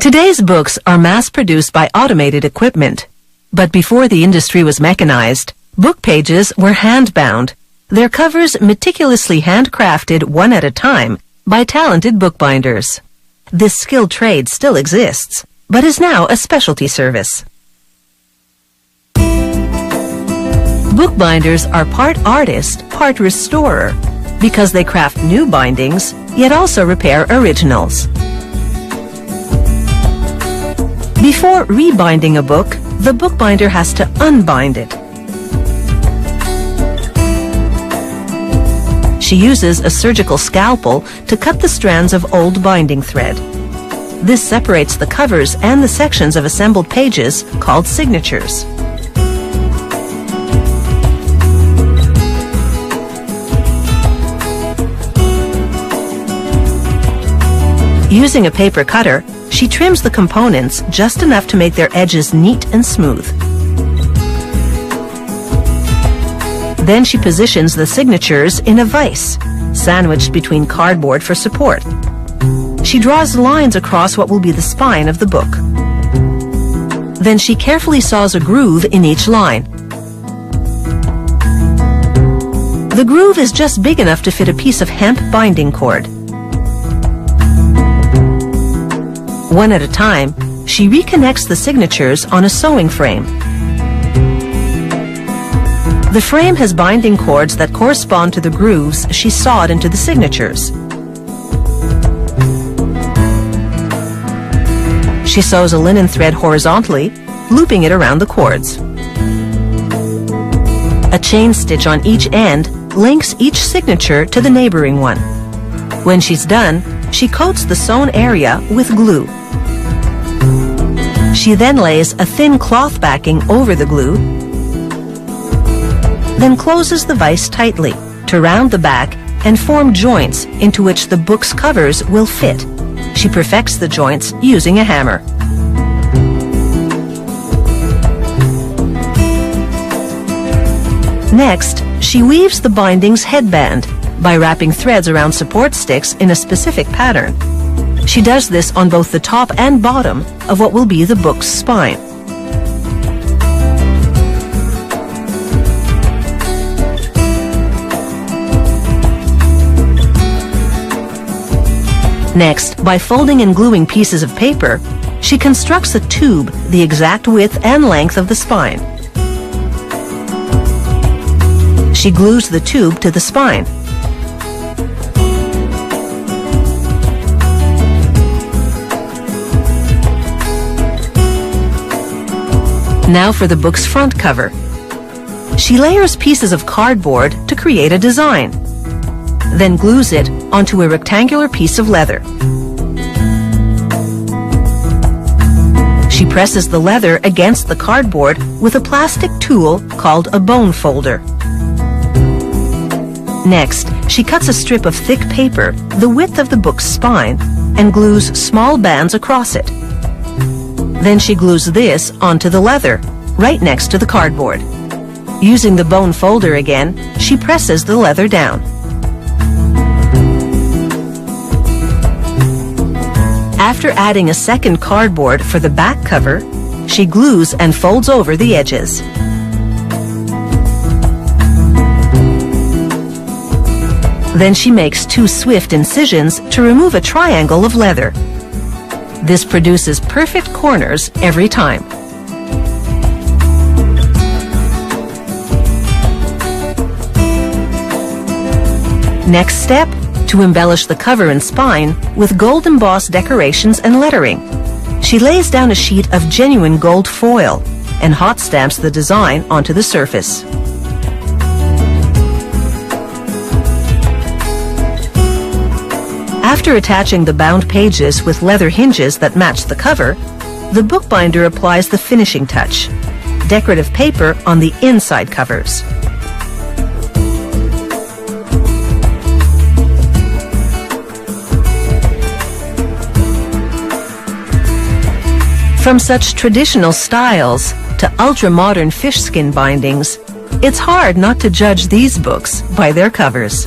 Today's books are mass-produced by automated equipment. But before the industry was mechanized, book pages were hand-bound, their covers meticulously handcrafted one at a time by talented bookbinders. This skilled trade still exists, but is now a specialty service. Bookbinders are part artist, part restorer, because they craft new bindings, yet also repair originals. Before rebinding a book, the bookbinder has to unbind it. She uses a surgical scalpel to cut the strands of old binding thread. This separates the covers and the sections of assembled pages called signatures. Using a paper cutter, she trims the components just enough to make their edges neat and smooth. Then she positions the signatures in a vise, sandwiched between cardboard for support. She draws lines across what will be the spine of the book. Then she carefully saws a groove in each line. The groove is just big enough to fit a piece of hemp binding cord. One at a time, she reconnects the signatures on a sewing frame. The frame has binding cords that correspond to the grooves she sawed into the signatures. She sews a linen thread horizontally, looping it around the cords. A chain stitch on each end links each signature to the neighboring one. When she's done, she coats the sewn area with glue. She then lays a thin cloth backing over the glue, then closes the vise tightly to round the back and form joints into which the book's covers will fit. She perfects the joints using a hammer. Next, she weaves the binding's headband by wrapping threads around support sticks in a specific pattern. She does this on both the top and bottom of what will be the book's spine. Next, by folding and gluing pieces of paper, she constructs a tube the exact width and length of the spine. She glues the tube to the spine. Now for the book's front cover. She layers pieces of cardboard to create a design, then glues it onto a rectangular piece of leather. She presses the leather against the cardboard with a plastic tool called a bone folder. Next, she cuts a strip of thick paper the width of the book's spine and glues small bands across it. Then she glues this onto the leather, right next to the cardboard. Using the bone folder again, she presses the leather down. After adding a second cardboard for the back cover, she glues and folds over the edges. Then she makes 2 swift incisions to remove a triangle of leather. This produces perfect corners every time. Next step, to embellish the cover and spine with gold embossed decorations and lettering. She lays down a sheet of genuine gold foil and hot stamps the design onto the surface. After attaching the bound pages with leather hinges that match the cover, the bookbinder applies the finishing touch, decorative paper on the inside covers. From such traditional styles to ultra-modern fish skin bindings, it's hard not to judge these books by their covers.